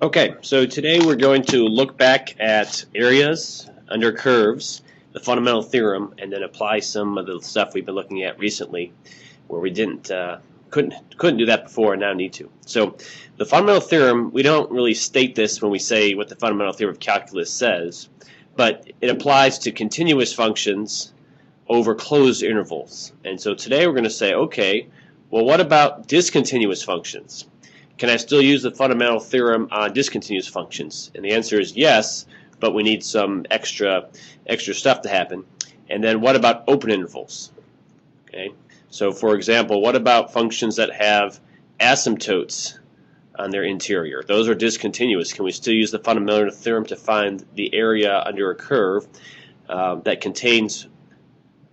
Okay, so today we're going to look back at areas under curves, the fundamental theorem, and then apply some of the stuff we've been looking at recently where we couldn't do that before and now need to. So the fundamental theorem, we don't really state this when we say what the fundamental theorem of calculus says, but it applies to continuous functions over closed intervals. And so today we're going to say, okay, well, what about discontinuous functions? Can I still use the fundamental theorem on discontinuous functions? And the answer is yes, but we need some extra stuff to happen. And then what about open intervals? Okay. So for example, what about functions that have asymptotes on their interior? Those are discontinuous. Can we still use the fundamental theorem to find the area under a curve that contains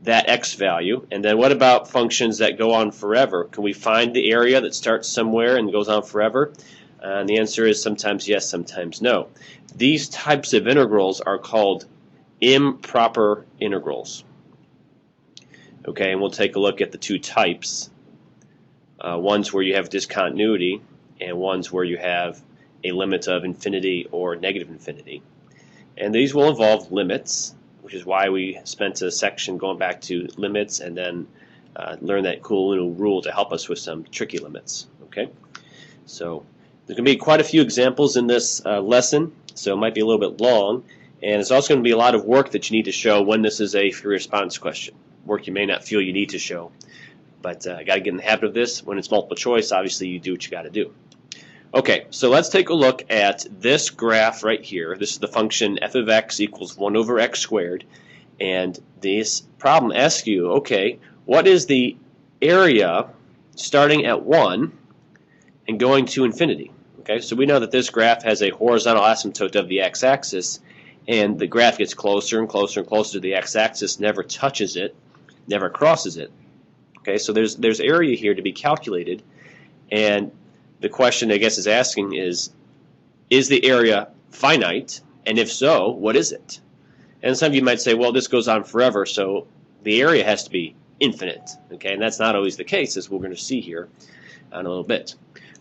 that x value? And then what about functions that go on forever? Can we find the area that starts somewhere and goes on forever? And the answer is sometimes yes, sometimes no. These types of integrals are called improper integrals. Okay, and we'll take a look at the two types. Ones where you have discontinuity and ones where you have a limit of infinity or negative infinity. And these will involve limits, which is why we spent a section going back to limits and then learn that cool little rule to help us with some tricky limits. Okay, so there's going to be quite a few examples in this lesson, so it might be a little bit long, and it's also going to be a lot of work that you need to show when this is a free response question. Work you may not feel you need to show, but got to get in the habit of this. When it's multiple choice, obviously you do what you got to do. Okay, so let's take a look at this graph right here. This is the function f of x equals 1 over x squared. And this problem asks you, okay, what is the area starting at 1 and going to infinity? Okay, so we know that this graph has a horizontal asymptote of the x-axis, and the graph gets closer and closer and closer to the x-axis, never touches it, never crosses it. Okay, so there's area here to be calculated, and the question I guess is asking is the area finite? And if so, what is it? And some of you might say, well, this goes on forever, so the area has to be infinite. Okay, and that's not always the case, as we're going to see here in a little bit.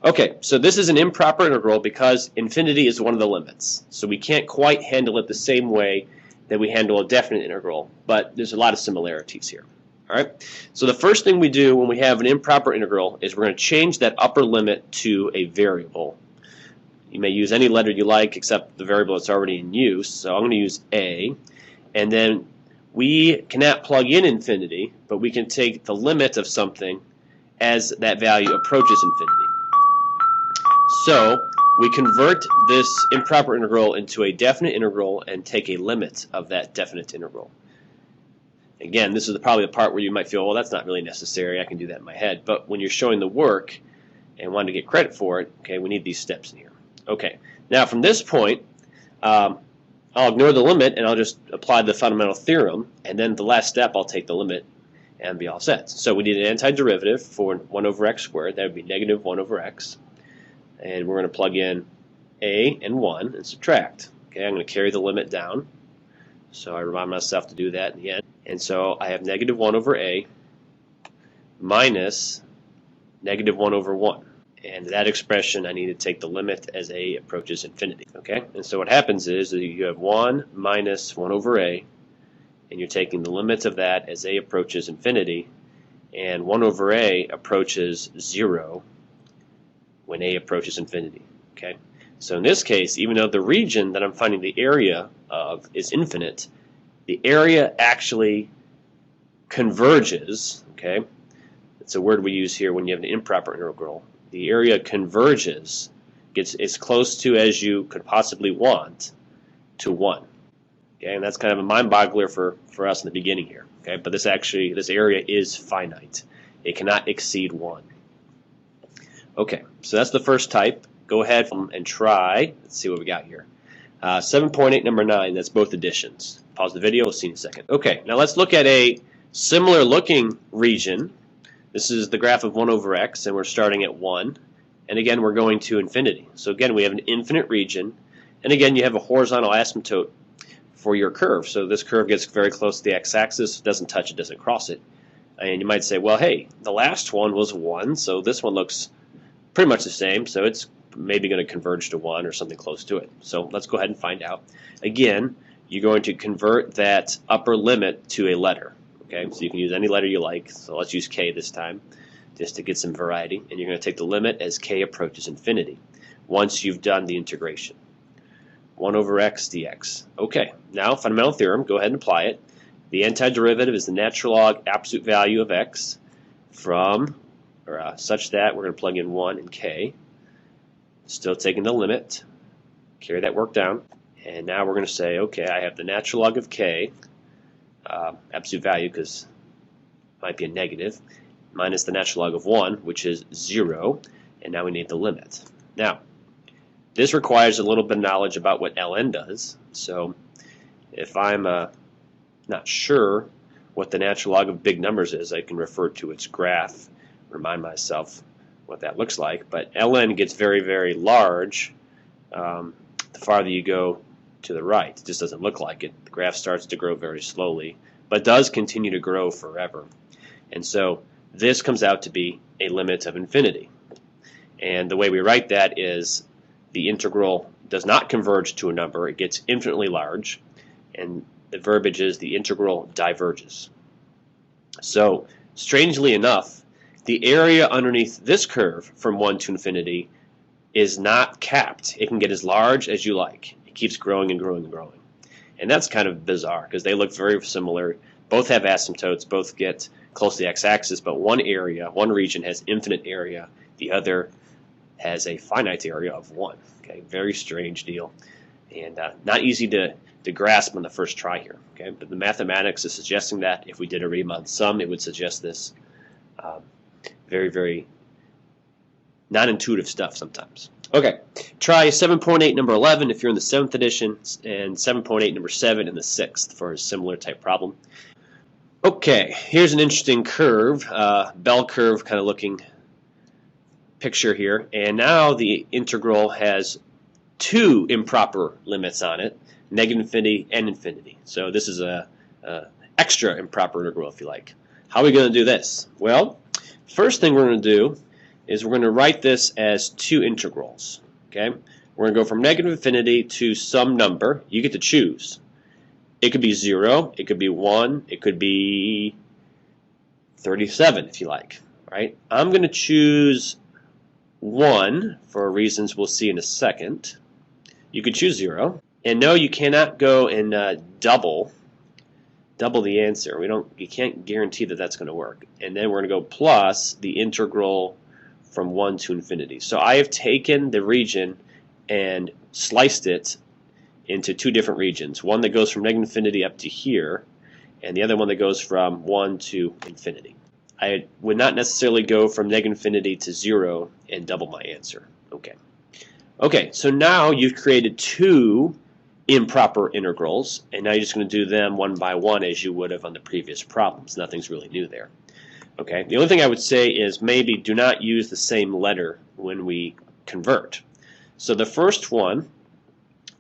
Okay, so this is an improper integral because infinity is one of the limits. So we can't quite handle it the same way that we handle a definite integral, but there's a lot of similarities here. All right. So the first thing we do when we have an improper integral is we're going to change that upper limit to a variable. You may use any letter you like except the variable that's already in use. So I'm going to use a. And then we cannot plug in infinity, but we can take the limit of something as that value approaches infinity. So we convert this improper integral into a definite integral and take a limit of that definite integral. Again, this is probably the part where you might feel, well, that's not really necessary. I can do that in my head. But when you're showing the work and want to get credit for it, okay, we need these steps in here. Okay, now from this point, I'll ignore the limit and I'll just apply the fundamental theorem. And then the last step, I'll take the limit and be all set. So we need an antiderivative for 1 over x squared. That would be negative 1 over x. And we're going to plug in a and 1 and subtract. Okay, I'm going to carry the limit down. So I remind myself to do that in the end. And so I have negative 1 over a minus negative 1 over 1. And that expression, I need to take the limit as a approaches infinity. Okay? And so what happens is that you have 1 minus 1 over a, and you're taking the limit of that as a approaches infinity, and 1 over a approaches 0 when a approaches infinity. Okay? So in this case, even though the region that I'm finding the area of is infinite, the area actually converges. Okay, it's a word we use here when you have an improper integral. The area converges, gets as close to as you could possibly want to 1. Okay, and that's kind of a mind-boggler for us in the beginning here. Okay, but this area is finite. It cannot exceed 1. Okay, so that's the first type. Go ahead and try. Let's see what we got here. 7.8, number 9, that's both additions. Pause the video, we'll see you in a second. Okay, now let's look at a similar looking region. This is the graph of 1 over x, and we're starting at 1. And again, we're going to infinity. So again, we have an infinite region. And again, you have a horizontal asymptote for your curve. So this curve gets very close to the x-axis, doesn't touch it, doesn't cross it. And you might say, well, hey, the last one was 1, so this one looks pretty much the same, so it's maybe going to converge to 1 or something close to it. So let's go ahead and find out. Again, you're going to convert that upper limit to a letter. Okay, so you can use any letter you like. So let's use k this time, just to get some variety. And you're going to take the limit as k approaches infinity once you've done the integration. 1 over x dx. Okay, now fundamental theorem, go ahead and apply it. The antiderivative is the natural log absolute value of x from, such that we're going to plug in 1 and k. Still taking the limit. Carry that work down. And now we're going to say, okay, I have the natural log of k, absolute value because it might be a negative, minus the natural log of 1, which is 0, and now we need the limit. Now, this requires a little bit of knowledge about what ln does. So if I'm not sure what the natural log of big numbers is, I can refer to its graph, remind myself what that looks like. But ln gets very, very large the farther you go to the right. It just doesn't look like it. The graph starts to grow very slowly, but does continue to grow forever. And so this comes out to be a limit of infinity. And the way we write that is the integral does not converge to a number. It gets infinitely large, and the verbiage is the integral diverges. So strangely enough, the area underneath this curve from 1 to infinity is not capped. It can get as large as you like. It keeps growing and growing and growing. And that's kind of bizarre because they look very similar. Both have asymptotes, both get close to the x-axis, but one area, one region has infinite area, the other has a finite area of 1. Okay, very strange deal, and not easy to grasp on the first try here. Okay, but the mathematics is suggesting that if we did a Riemann sum, it would suggest this. Very, very non-intuitive stuff sometimes. Okay, try 7.8 number 11 if you're in the 7th edition, and 7.8 number 7 in the 6th for a similar type problem. Okay, here's an interesting curve, bell curve kind of looking picture here, and now the integral has 2 improper limits on it, negative infinity and infinity. So this is a extra improper integral, if you like. How are we going to do this? Well, first thing we're going to do is we're going to write this as 2 integrals. Okay, we're going to go from negative infinity to some number. You get to choose. It could be 0, it could be 1, it could be 37 if you like. Right? I'm going to choose 1 for reasons we'll see in a second. You could choose 0, and no, you cannot go and double the answer. You can't guarantee that that's going to work. And then we're going to go plus the integral from 1 to infinity. So I have taken the region and sliced it into 2 different regions. One that goes from negative infinity up to here, and the other one that goes from 1 to infinity. I would not necessarily go from negative infinity to 0 and double my answer. Okay, so now you've created 2 improper integrals, and now you're just going to do them one by one as you would have on the previous problems. Nothing's really new there. Okay, the only thing I would say is maybe do not use the same letter when we convert. So the first one,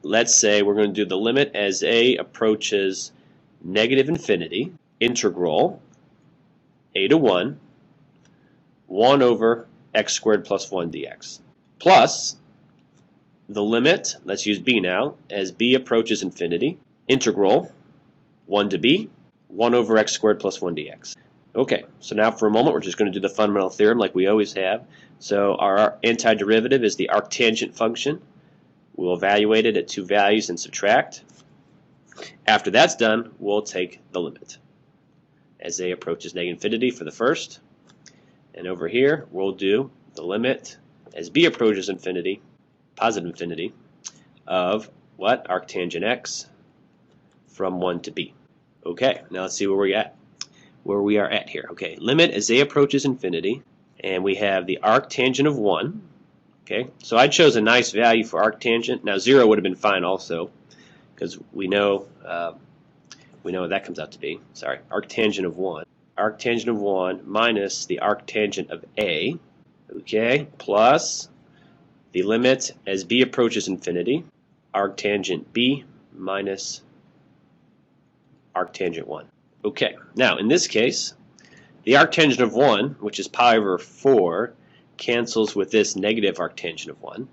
let's say we're going to do the limit as a approaches negative infinity, integral a to 1, 1 over x squared plus 1 dx, plus the limit, let's use b now, as b approaches infinity, integral 1 to b, 1 over x squared plus 1 dx. Okay, so now for a moment we're just going to do the fundamental theorem like we always have. So our antiderivative is the arctangent function. We'll evaluate it at 2 values and subtract. After that's done, we'll take the limit as a approaches negative infinity for the first. And over here, we'll do the limit as b approaches infinity, positive infinity, of what? Arctangent x from 1 to b. Okay, now let's see where we are at here. Okay, limit as a approaches infinity, and we have the arctangent of 1. Okay, so I chose a nice value for arctangent. Now 0 would have been fine also, because we know what that comes out to be. Sorry, arctangent of 1. Arctangent of 1 minus the arctangent of a, okay, plus the limit as b approaches infinity, arctangent b minus arctangent 1. Okay, now in this case, the arctangent of 1, which is pi over 4, cancels with this negative arctangent of 1.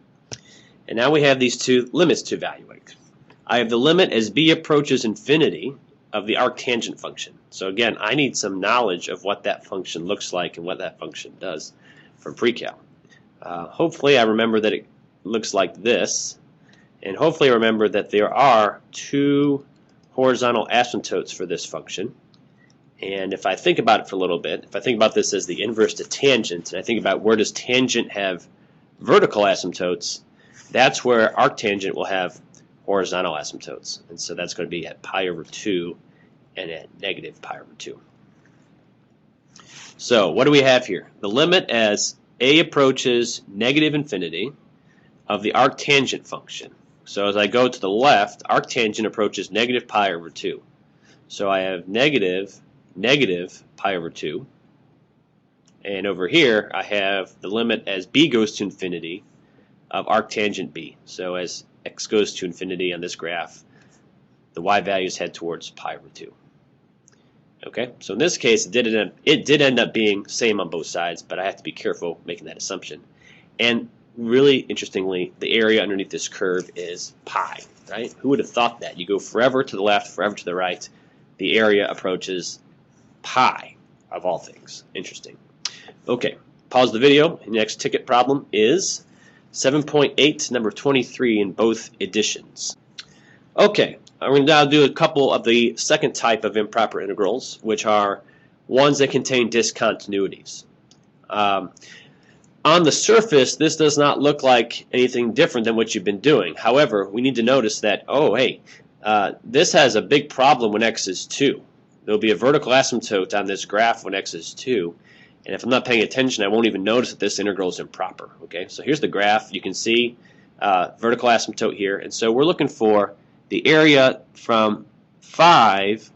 And now we have these two limits to evaluate. I have the limit as b approaches infinity of the arctangent function. So again, I need some knowledge of what that function looks like and what that function does from pre-cal. Hopefully I remember that it looks like this, and hopefully I remember that there are two horizontal asymptotes for this function. And if I think about it for a little bit, if I think about this as the inverse to tangent, and I think about where does tangent have vertical asymptotes, that's where arctangent will have horizontal asymptotes. And so that's going to be at pi over 2 and at negative pi over 2. So what do we have here? The limit as a approaches negative infinity of the arctangent function. So as I go to the left, arctangent approaches negative pi over 2. So I have negative pi over 2. And over here, I have the limit as b goes to infinity of arctangent b. So as x goes to infinity on this graph, the y values head towards pi over 2. Okay, so in this case, it did end up being same on both sides, but I have to be careful making that assumption. And really interestingly, the area underneath this curve is pi, right? Who would have thought that? You go forever to the left, forever to the right, the area approaches pi, of all things. Interesting. Okay, pause the video. The next ticket problem is 7.8, number 23 in both editions. Okay, I'm going to now do a couple of the second type of improper integrals, which are ones that contain discontinuities. On the surface, this does not look like anything different than what you've been doing. However, we need to notice that, oh, hey, this has a big problem when x is 2. There will be a vertical asymptote on this graph when x is 2. And if I'm not paying attention, I won't even notice that this integral is improper. Okay, so here's the graph. You can see vertical asymptote here. And so we're looking for the area from 5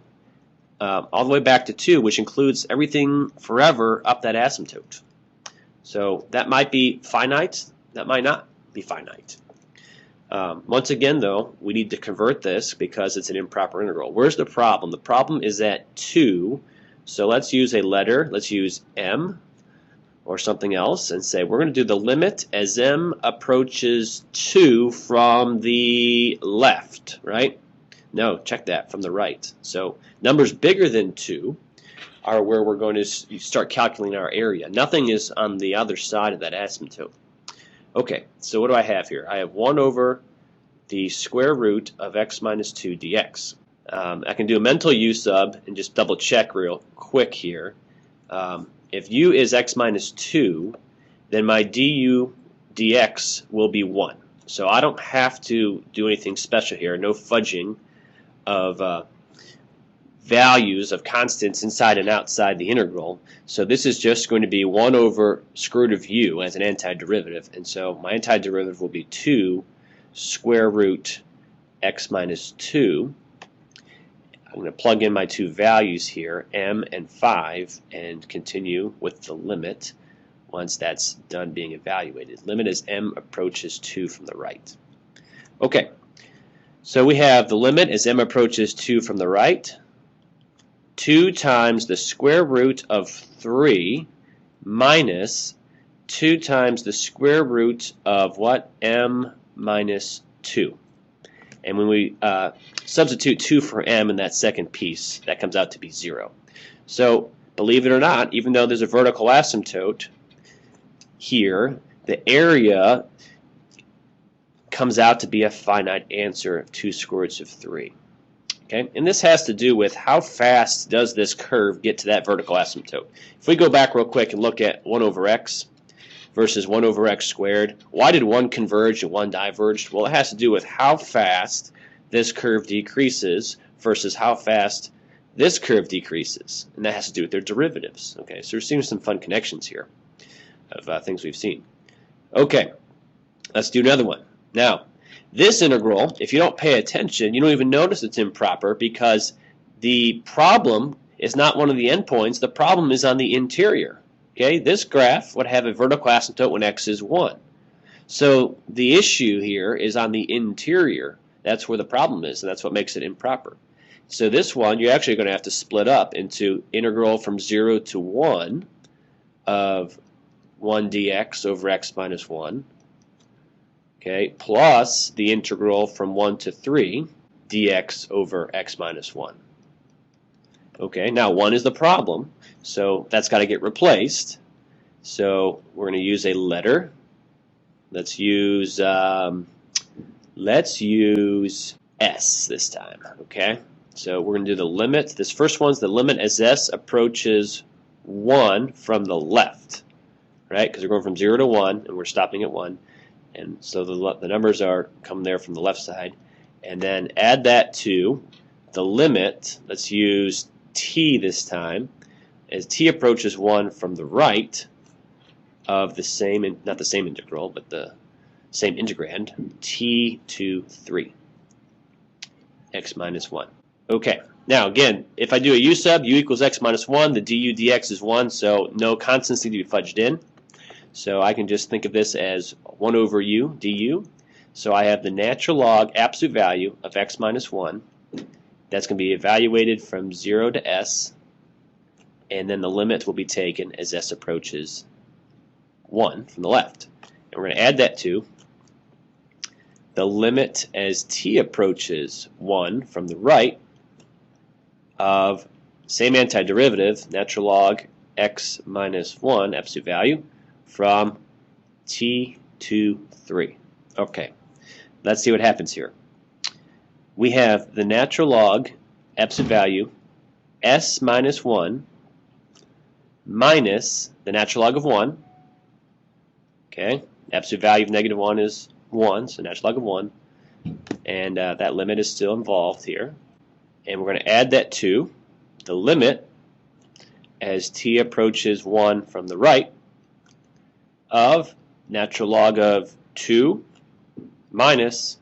all the way back to 2, which includes everything forever up that asymptote. So that might be finite. That might not be finite. Once again, though, we need to convert this because it's an improper integral. Where's the problem? The problem is at 2. So let's use a letter. Let's use m or something else and say we're going to do the limit as m approaches 2 from the left, right? No, check that, from the right. So numbers bigger than 2 are where we're going to start calculating our area. Nothing is on the other side of that asymptote. Okay, so what do I have here? I have 1 over the square root of x minus 2 dx. I can do a mental u sub and just double check real quick here. If u is x minus 2, then my du dx will be 1. So I don't have to do anything special here, no fudging of values of constants inside and outside the integral. So this is just going to be 1 over square root of u as an antiderivative. And so my antiderivative will be 2 square root x minus 2. I'm going to plug in my two values here, m and 5, and continue with the limit once that's done being evaluated. Limit as m approaches 2 from the right. Okay, so we have the limit as m approaches 2 from the right, 2 times the square root of 3 minus 2 times the square root of what? M minus 2. And when we substitute 2 for m in that second piece, that comes out to be 0. So believe it or not, even though there's a vertical asymptote here, the area comes out to be a finite answer of 2 square roots of 3. Okay? And this has to do with how fast does this curve get to that vertical asymptote. If we go back real quick and look at 1 over x versus 1 over x squared, why did one converge and one diverged? Well, it has to do with how fast this curve decreases versus how fast this curve decreases. And that has to do with their derivatives. Okay, so we're seeing some fun connections here of things we've seen. Okay, let's do another one. Now, this integral, if you don't pay attention, you don't even notice it's improper because the problem is not one of the endpoints. The problem is on the interior. Okay, this graph would have a vertical asymptote when x is 1. So the issue here is on the interior. That's where the problem is, and that's what makes it improper. So this one, you're actually going to have to split up into integral from 0 to 1 of 1 dx over x minus 1. okay, plus the integral from 1 to 3 dx over x minus 1. Okay, now 1 is the problem, so that's got to get replaced. So we're going to use a letter. Let's use s this time. Okay, so we're going to do the limit. This first one's the limit as s approaches 1 from the left, right? Because we're going from 0 to 1, and we're stopping at 1. And so the numbers are coming there from the left side. And then add that to the limit. Let's use t this time. As t approaches 1 from the right of the same, not the same integral, but the same integrand, t to 3, x minus 1. Okay, now again, if I do a u sub, u equals x minus 1, the du dx is 1, so no constants need to be fudged in. So I can just think of this as 1 over u du. So I have the natural log absolute value of x minus 1. That's going to be evaluated from 0 to s, and then the limit will be taken as s approaches 1 from the left. And we're going to add that to the limit as t approaches 1 from the right of same antiderivative, natural log x minus 1 absolute value from t to 3. Okay, let's see what happens here. We have the natural log absolute value s minus 1 minus the natural log of 1. Okay, absolute value of negative 1 is 1, so natural log of 1. And that limit is still involved here. And we're going to add that to the limit as t approaches 1 from the right of natural log of 2 minus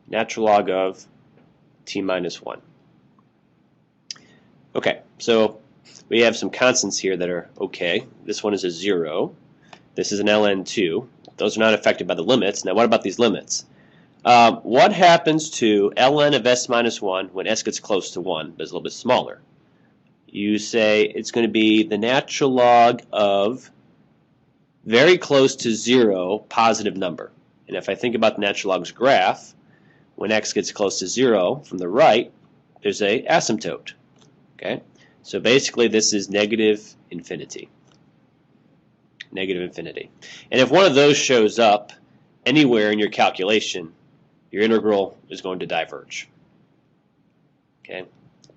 natural log of t minus 1. Okay, so we have some constants here that are okay. This one is a 0. This is an ln2. Those are not affected by the limits. Now what about these limits? What happens to ln of s minus 1 when s gets close to 1 but is a little bit smaller? You say it's going to be the natural log of very close to 0 positive number. And if I think about the natural log's graph, when x gets close to 0 from the right, there's a asymptote. Okay, so basically this is negative infinity. Negative infinity. And if one of those shows up anywhere in your calculation, your integral is going to diverge. Okay,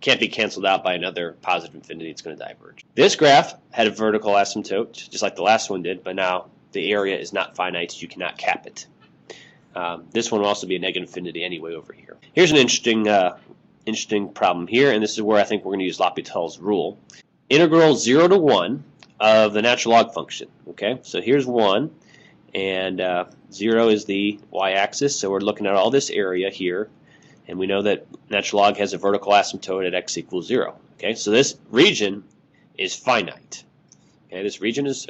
can't be canceled out by another positive infinity. It's going to diverge. This graph had a vertical asymptote, just like the last one did, but now the area is not finite, so you cannot cap it. This one will also be a negative infinity anyway over here. Here's an interesting problem here, and this is where I think we're going to use L'Hopital's rule. Integral 0 to 1 of the natural log function. Okay, so here's 1, and 0 is the y-axis, so we're looking at all this area here, and we know that natural log has a vertical asymptote at x equals 0. Okay, so this region is finite. Okay, this region is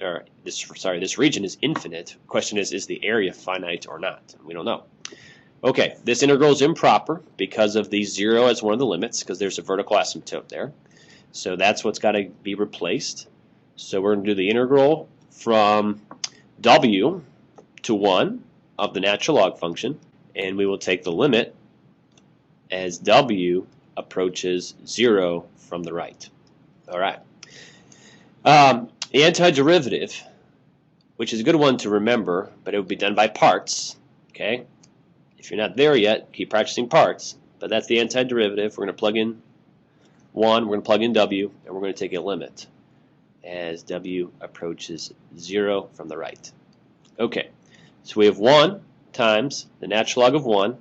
infinite. The question is the area finite or not? We don't know. Okay, this integral is improper because of the 0 as one of the limits, because there's a vertical asymptote there. So that's what's got to be replaced. So we're going to do the integral from w to 1 of the natural log function, and we will take the limit as w approaches 0 from the right. All right. The antiderivative, which is a good one to remember, but it would be done by parts. Okay. If you're not there yet, keep practicing parts. But that's the antiderivative. We're going to plug in 1, we're going to plug in w, and we're going to take a limit as w approaches 0 from the right. Okay, so we have 1 times the natural log of 1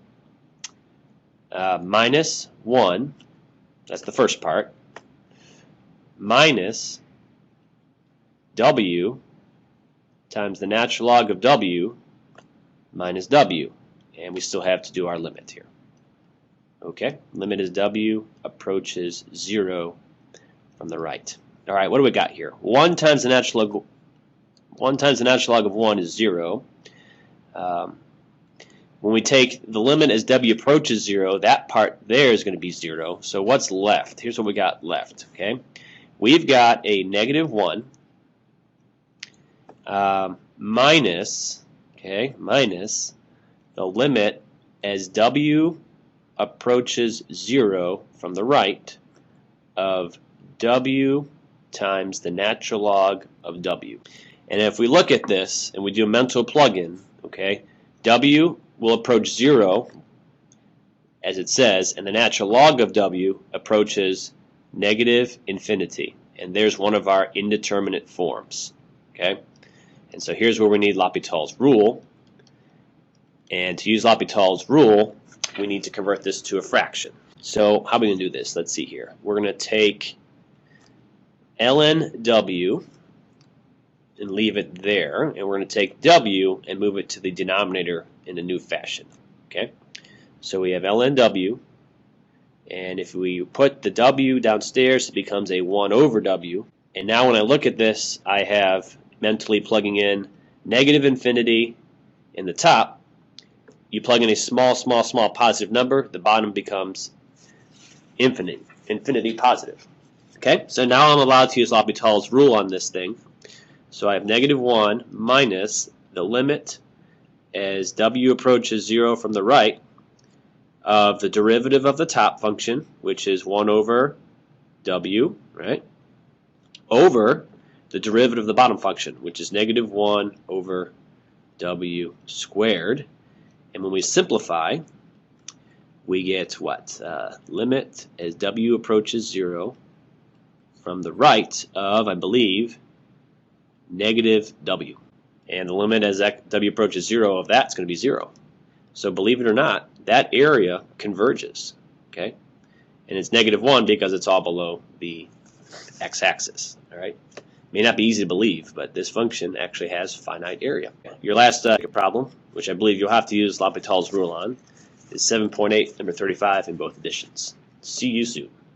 minus 1, that's the first part, minus w times the natural log of w minus w. And we still have to do our limit here. Okay, limit is w approaches 0 from the right. All right, what do we got here? 1 times the natural log. 1 times the natural log of 1 is 0. When we take the limit as w approaches 0, that part there is going to be 0. So what's left? Here's what we got left. Okay, we've got a negative 1 minus the limit as w approaches 0 from the right of w times the natural log of w. And if we look at this and we do a mental plug-in, okay, w will approach 0 as it says, and the natural log of w approaches negative infinity. And there's one of our indeterminate forms. Okay? And so here's where we need L'Hopital's rule. And to use L'Hopital's rule, we need to convert this to a fraction. So how are we going to do this? Let's see here. We're going to take ln w and leave it there, and we're going to take w and move it to the denominator in a new fashion. Okay? So we have ln w, and if we put the w downstairs, it becomes a 1 over w. And now when I look at this, I have mentally plugging in negative infinity in the top. You plug in a small positive number, the bottom becomes infinity positive. Okay, so now I'm allowed to use L'Hopital's rule on this thing. So I have negative 1 minus the limit as w approaches 0 from the right of the derivative of the top function, which is 1 over w, right, over the derivative of the bottom function, which is negative 1 over w squared. And when we simplify, we get what? Limit as w approaches 0 from the right of, I believe, negative w. And the limit as w approaches 0 of that is going to be 0. So believe it or not, that area converges. Okay? And it's negative 1 because it's all below the x-axis. All right? May not be easy to believe, but this function actually has finite area. Your last problem, which I believe you'll have to use L'Hopital's rule on, is 7.8, number 35 in both editions. See you soon.